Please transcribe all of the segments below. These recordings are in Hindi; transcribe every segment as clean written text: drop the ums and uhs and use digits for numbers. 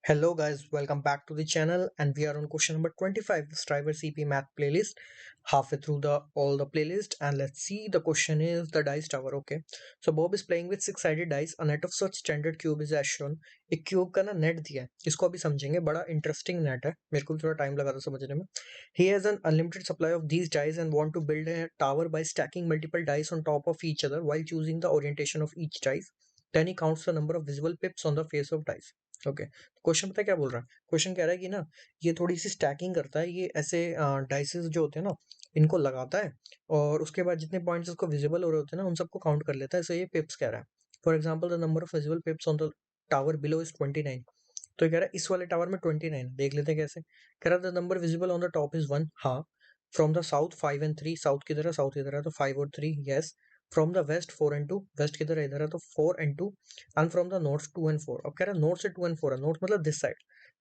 Hello guys, welcome back to the channel and we are on question number 25 the Striver CP math playlist. Halfway through the all the playlist and let's see the question is the dice tower. Okay, so Bob is playing with six-sided dice. A net of such standard cube is as shown. एक क्यूब का ना नेट दिया है, इसको अभी समझेंगे. बड़ा इंटरेस्टिंग नेट है, मेरे को भी थोड़ा टाइम लगा था समझने में. He has an unlimited supply of these dice and want to build a tower by stacking multiple dice on top of each other while choosing the orientation of each dice. Then he counts the number of visible pips on the face of dice. Okay, question पता है क्या बोल रहा है. क्वेश्चन कह रहा है कि ना ये थोड़ी सी स्टैकिंग करता है, ये ऐसे डाइसेस जो होते हैं ना इनको लगाता है और उसके बाद जितने पॉइंट्स उसको विजिबल हो रहे होते हैं ना उन सबको काउंट कर लेता है. सो ये पिप्स कह रहा है. For example the number of visible पिप्स on the tower below is 29. तो ये कह रहा है इस वाले टावर में 29. देख लेते हैं कैसे. कह रहा है the number visible on the top is 1. हाँ. From the south 5 and 3. South किधर है? साउथ इधर है तो 5 और 3. Yes. From the west 4 and 2. West किधर है? इधर है तो 4 and 2. And from the north 2 and 4. अब कह रहा है नॉर्थ से 2 and 4 है. नॉर्थ मतलब दिस साइड,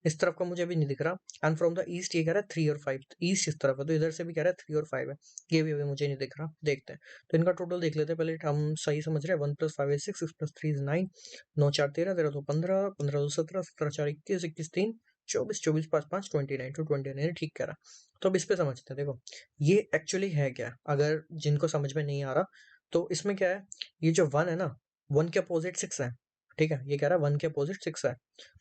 इस तरफ का मुझे अभी नहीं दिख रहा. एंड फ्रॉम द ईस्ट ये कह रहा है 3 और 5. ईस्ट इस तरफ है तो इधर से भी कह रहा है 3 और 5 है. ये भी अभी मुझे नहीं दिख रहा. देखते हैं. तो इनका टोटल देख लेते हैं पहले. हम सही समझ रहे हैं. 1 + 5 is 6, 6 + 3 is 9, 9 4 13, 13 2 15, 15 2 17, 17 4 21, 21 3 24, 24 5 5 29 to 29. ठीक कह रहा. तो अब इस पे समझते हैं. देखो ये एक्चुअली है क्या, अगर जिनको समझ में नहीं आ रहा तो इसमें क्या है. ये जो 1 है ना, 1 के अपोजिट 6 है. ठीक है, ये कह रहा है 1 के अपोजिट 6 है.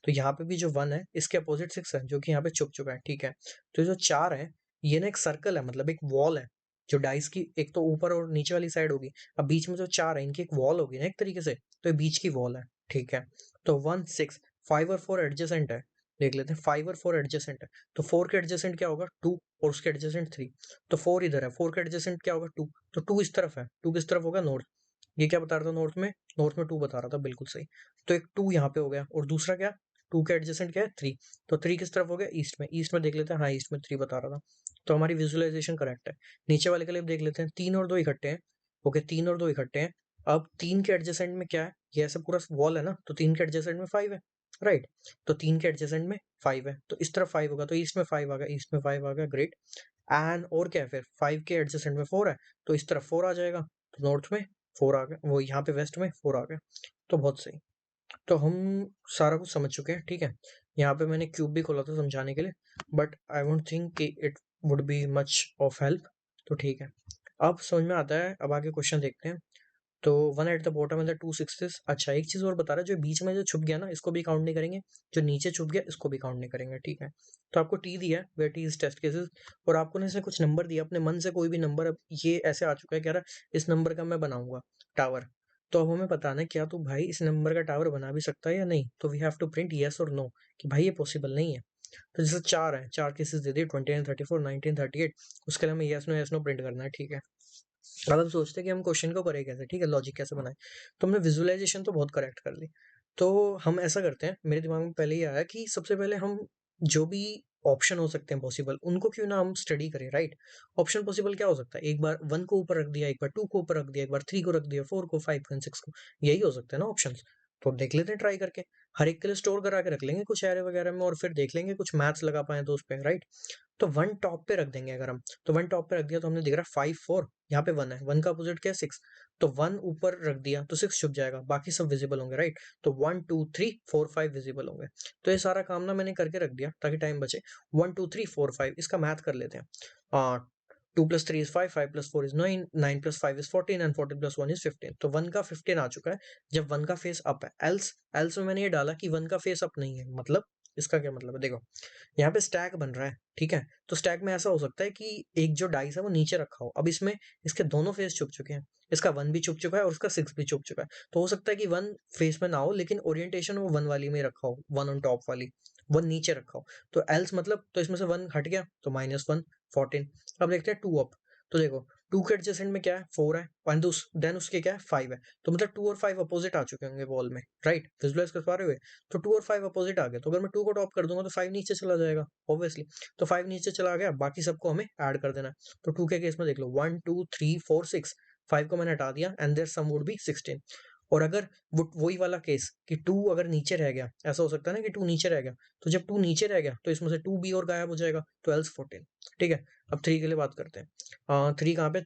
तो यहाँ पे भी जो 1 है इसके अपोजिट 6 है जो कि यहाँ पे छुप चुका है. ठीक है, तो जो 4 है ये ना एक सर्कल है, मतलब एक वॉल है जो डाइस की एक तो ऊपर और नीचे वाली साइड होगी. अब बीच में जो 4 है इनकी एक वॉल होगी ना एक तरीके से, तो ये बीच की वॉल है. ठीक है, तो 1 6 5 और 4 एडजेसेंट है. देख लेते हैं. 5 और 4 एडजेसेंट है तो 4 के एडजेसेंट क्या होगा? 2 और उसके एडजेसेंट 3. तो 4 इधर है, 4 के एडजेसेंट क्या होगा? 2. तो 2 इस तरफ है. 2 किस तरफ होगा? नॉर्थ. ये क्या बता रहा था? नॉर्थ में. नॉर्थ में 2 बता रहा था, बिल्कुल सही. तो एक 2 यहाँ पे हो गया और दूसरा क्या? 2 के एडजेसेंट क्या है? 3. तो 3 किस तरफ हो गया? ईस्ट में. ईस्ट में देख लेते हैं. हाँ, ईस्ट में 3 बता रहा था. तो हमारी विजुअलाइजेशन करेक्ट है. नीचे वाले के लिए देख लेते हैं. 3 और 2 इकट्ठे हैं. ओके, 3 और 2 इकट्ठे हैं. अब 3 के एडजेसेंट में क्या है? ये ऐसा पूरा वॉल है ना, तो 3 के एडजेसेंट में 5 है. राइट. तो 3 के एडजेसेंट में 5 है तो इस तरफ 5 होगा, तो ईस्ट में 5 आ गया. ईस्ट में 5 आ गया. ग्रेट. एंड और क्या है फिर? 5 के एडजेसेंट में 4 है तो इस तरफ 4 आ जाएगा. तो नॉर्थ में 4 आ गया, वो यहाँ पे वेस्ट में 4 आ गया. तो बहुत सही. तो हम सारा कुछ समझ चुके हैं. ठीक है, यहाँ पे मैंने क्यूब भी खोला था समझाने के लिए, बट आई वोंट थिंक कि it would be much of help. तो ठीक है, अब समझ में आता है. अब आगे क्वेश्चन देखते हैं. तो 1 at the bottom and the 2 sixes. अच्छा, एक चीज और बता रहा है, जो बीच में जो छुप गया ना इसको भी काउंट नहीं करेंगे, जो नीचे छुप गया इसको भी काउंट नहीं करेंगे. ठीक है, तो आपको टी दिया है, where T is test cases, और आपको ना इसमें कुछ नंबर दिया, अपने मन से कोई भी नंबर. अब ये ऐसे आ चुका है, कह रहा है इस नंबर का मैं बनाऊंगा टावर. तो अब हमें बताना है क्या तो भाई इस नंबर का टावर बना भी सकता है या नहीं. तो we have to print yes और नो कि भाई ये पॉसिबल नहीं है. तो जैसे 4 है, 4 केसेस दे दिए, 29 34 19 38. उसके लिए हमें यस नो प्रिंट करना है. ठीक है, अब हम सोचते हैं कि हम क्वेश्चन को करें कैसे. ठीक है, लॉजिक कैसे बनाए. तो हमने विजुअलाइजेशन तो बहुत करेक्ट कर ली. तो हम ऐसा करते हैं, मेरे दिमाग में पहले ही आया कि सबसे पहले हम जो भी ऑप्शन हो सकते हैं पॉसिबल उनको क्यों ना हम स्टडी करें. राइट. ऑप्शन पॉसिबल क्या हो सकता है? एक बार 1 को ऊपर रख दिया, एक बार 2 को ऊपर रख दिया, एक बार 3 को रख दिया, 4 को, 5 को, 6 को. यही हो सकता है ना ऑप्शन. तो देख लेते हैं ट्राई करके. हर एक के लिए स्टोर करा के रख लेंगे कुछ एरे वगैरह में और फिर देख लेंगे कुछ मैथ्स लगा पाए तो उस पे. राइट. तो 1 टॉप पे रख देंगे अगर हम. तो 1 टॉप पे रख दिया तो हमने दिख रहा है 5 4. यहाँ पे 1 है, 1 का अपोजिट क्या है? 6. तो 1 ऊपर रख दिया तो 6 छुप जाएगा, बाकी सब विजिबल होंगे. राइट. तो 1 2 3 4 5 विजिबल होंगे. तो ये सारा काम ना मैंने करके रख दिया ताकि टाइम बचे. 1 2 3 4 5 इसका मैथ कर लेते हैं. 2 + 3 is 5, 5 + 4 is 9, 9 + 5 is 14 and 14 + 1 is 15. तो 1 का 15 आ चुका है जब 1 का फेस अप है. एल्स एल्स में मैंने ये डाला कि 1 का फेस अप नहीं है. मतलब इसका क्या मतलब है? देखो यहाँ पे स्टैक बन रहा है. ठीक है, तो स्टैक में ऐसा हो सकता है कि एक जो डाइस है वो नीचे रखा हो. अब इसमें इसके दोनों फेस छुप चुके हैं. इसका 1 भी छुप चुका है और उसका 6 भी छुप चुका है. तो हो सकता है कि 1 फेस में ना हो लेकिन ओरिएंटेशन वो 1 वाली में रखा हो, 1 ऑन टॉप वाली, 1 नीचे रखा हो. तो एल्स मतलब, तो इसमें से 1 हट गया तो -1 14. अब देखते हैं 2 अप. तो देखो 2 के एडजेसेंट में क्या है? 4 है. एंड देन उसके क्या है? 5 है. तो मतलब 2 और 5 अपोजिट आ चुके होंगे वॉल में. राइट, विजुअलाइज कर पा रहे हो? तो 2 और 5 अपोजिट आ गए. तो अगर मैं 2 को टॉप कर दूंगा तो 5 नीचे चला जाएगा ऑब्वियसली. तो 5 नीचे चला गया, बाकी सबको हमें ऐड कर देना है. तो 2 के केस में देख लो 1 2 3 4 6. 5 को मैंने हटा दिया and their sum would be 16. और अगर वो वही वाला केस कि 2 अगर नीचे रह गया, ऐसा हो सकता है ना कि 2 नीचे रह गया, तो जब 2 नीचे रह गया तो इसमें से 2 भी और गायब हो जाएगा. तो एल्स 14. ठीक है, अब 3 के लिए बात करते हैं. 3 कहाँ पे?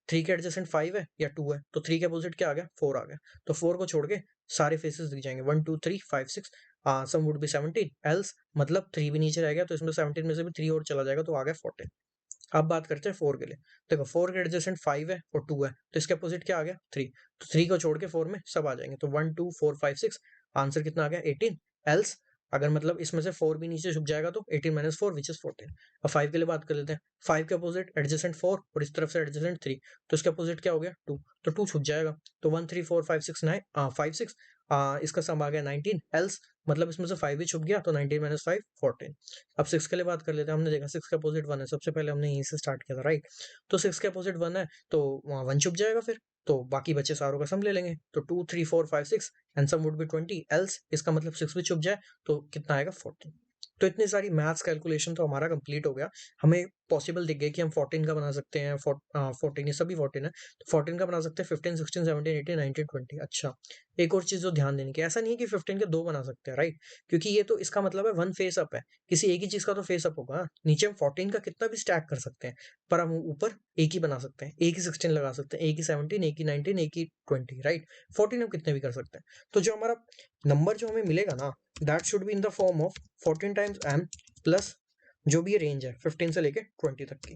3 के एडजेसेंट 5 है या 2 है, तो 3 के अपोजिट क्या आ गया? 4 आ गया. तो 4 को छोड़ के सारे फेसेस दिख जाएंगे. 1 2 3 5 6. सम वुड बी 17 एल्स, मतलब 3 भी नीचे रह गया तो इसमें 17 में से भी 3 और चला जाएगा तो आ गया 14। अब बात करते हैं 4 के लिए। देखो 4 के एडजेसेंट 5 है और 2 है, तो इसके अपोजिट क्या आ गया 3, तो 3 को छोड़ के 4 में सब आ जाएंगे, तो 1 2 4 5 6, आंसर कितना आ गया 18। एल्स अगर मतलब इसमें से 4 भी नीचे झुक जाएगा तो 18 माइनस 4 विच इज 14। अब 5 के लिए बात कर लेते हैं। 5 के अपोजिट एडजेसेंट 4 और इस तरफ से एडजेसेंट 3, तो इसके अपोजिट क्या हो गया 2, तो 2 छूट जाएगा, तो 1 3 4 5 6 9 5 6, इसका सम आ गया 19। एल्स मतलब इसमें से 5 भी छुप गया तो 19 माइनस 5 14। अब 6 के लिए बात कर लेते हैं। हमने देखा 6 का अपोजिट 1 है, सबसे पहले हमने यहीं से स्टार्ट किया था, राइट। तो 6 के अपोजिट 1 है तो वहाँ 1 छुप जाएगा फिर, तो बाकी बचे सारों का सम ले लेंगे, तो 2 3 4 5 6 and sum would be 20। Else इसका मतलब 6 भी छुप जाए तो कितना आएगा 14। तो इतनी सारी मैथ्स कैलकुलेशन तो हमारा कंप्लीट हो गया। हमें पॉसिबल दिख गया कि हम 14 का बना सकते हैं, 14 ये सभी 14 है, तो 14 का बना सकते हैं, 15 16 17 18 19 20। अच्छा, एक और चीज जो ध्यान देने की, ऐसा नहीं है कि 15 के 2 बना सकते हैं, राइट, क्योंकि ये तो इसका मतलब है 1 फेस अप है, किसी एक ही चीज का तो फेस अप होगा। नीचे हम 14 का कितना भी स्टैक कर सकते हैं, पर हम ऊपर एक ही बना सकते हैं, एक ही 16 लगा सकते हैं, एक ही 17, एक ही 19, एक ही 20, राइट। 14 हम कितने भी कर सकते हैं, तो जो हमारा नंबर जो हमें मिलेगा ना, that should be in the form of 14 times m plus जो भी ये रेंज है 15 से लेके 20 तक की,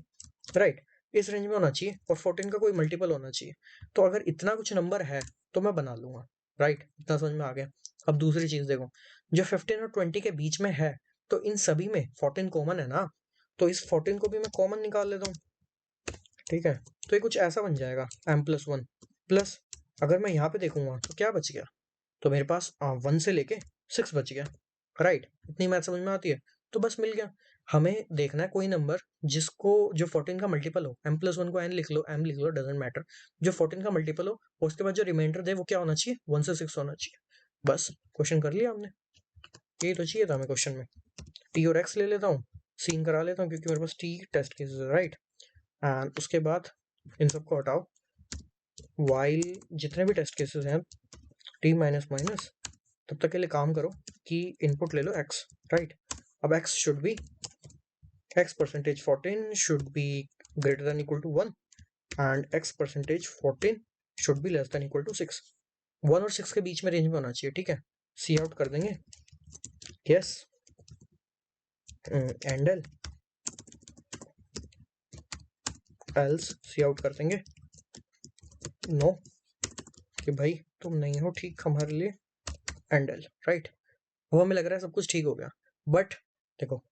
राइट। इस रेंज में होना चाहिए और 14 का कोई मल्टीपल होना चाहिए। तो अगर इतना कुछ नंबर है तो मैं बना लूंगा, राइट, इतना समझ में आ गया। अब दूसरी चीज देखो, जो 15 और 20 के बीच में है, तो इन सभी में 14 कॉमन है ना, तो इस 14 को भी मैं कॉमन निकाल लेता हूँ, ठीक है। तो ये कुछ ऐसा बन जाएगा m प्लस 1 प्लस, अगर मैं यहाँ पे देखूंगा तो क्या बच गया, तो मेरे पास 1 से लेके 6 बच गया, राइट। इतनी मैथ समझ में आती है, तो बस मिल गया। हमें देखना है कोई नंबर जिसको जो 14 का मल्टीपल हो, m प्लस 1 को n लिख लो, m लिख लो, डजेंट मैटर, जो 14 का मल्टीपल हो और उसके बाद जो रिमाइंडर दे वो क्या होना चाहिए, 1 से 6 होना चाहिए। बस क्वेश्चन कर लिया हमने, यही तो चाहिए था हमें क्वेश्चन में। t और x ले लेता हूँ, सीन करा लेता हूँ क्योंकि मेरे पास t टेस्ट केसेस है, राइट। एंड उसके बाद इन सबको हटाओ, वाइल जितने भी टेस्ट केसेस हैं t माइनस माइनस, तब तक के लिए काम करो कि इनपुट ले लो x, राइट। अब x should be x percentage 14 should be greater than equal to 1 and x percentage 14 should be less than equal to 6। 1 और 6 के बीच में रेंज में होना चाहिए, ठीक है। सी आउट कर देंगे, yes and else cout कर देंगे, नो कि भाई तुम नहीं हो ठीक हमारे लिए, एंड एल, राइट। अब हमें लग रहा है सब कुछ ठीक हो गया, बट देखो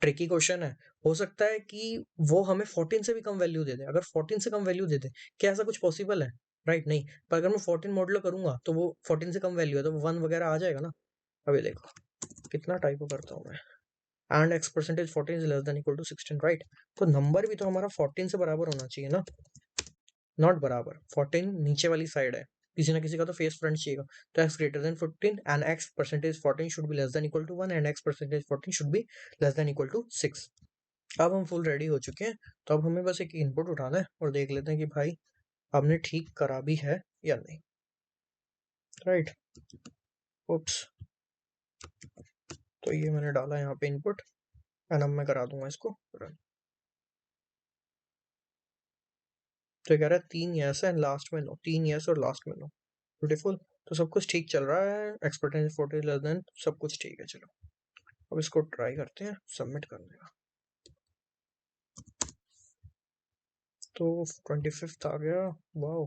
ट्रिकी क्वेश्चन है, हो सकता है कि वो हमें 14 से भी कम वैल्यू दे दे। अगर 14 से कम वैल्यू दे दे, क्या ऐसा कुछ पॉसिबल है, राइट, नहीं। पर अगर मैं 14 मॉडल करूंगा तो वो 14 से कम वैल्यू है तो वो 1 वगैरह आ जाएगा ना। अभी देखो कितना टाइप करता हूँ मैं, and x percentage 14 is less than equal to 16, right. तो नंबर भी तो हमारा 14 से बराबर होना चाहिए ना, नॉट बराबर, 14 नीचे वाली साइड है, किसी ना किसी का तो फेस फ्रंट चाहिए, तो x greater than 15 and x percentage 14 should be less than equal to 1 and x percentage 14 should be less than equal to 6। अब हम फुल रेडी हो चुके हैं, तो अब हमें बस एक इनपुट उठाना है और देख लेते हैं कि भाई हमने ठीक करा भी है या नहीं, राइट। उप्स, तो ये मैंने डाला यहाँ पे इनपुट एंड अब मैं करा दूंगा इसको रन। तो कह रहा है 3 यस है एंड लास्ट में नो, 3 यस और लास्ट में नो, ब्यूटीफुल। तो सब कुछ ठीक चल रहा है, एक्सपर्टेंस 40 लेस देन, सब कुछ ठीक है। चलो अब इसको ट्राई करते हैं सबमिट करने का। तो 25th आ गया, वाओ।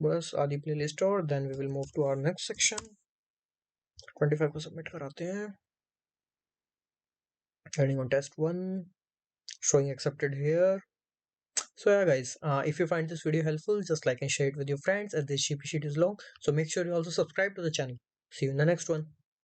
बस आधी प्ले लिस्ट और then we will move to our next section. 25 को सबमिट कराते हैं, heading on test 1, showing accepted here. So yeah guys, if you find this video helpful, just like and share it with your friends, as this cheat sheet is long, so make sure you also subscribe to the channel. See you in the next one.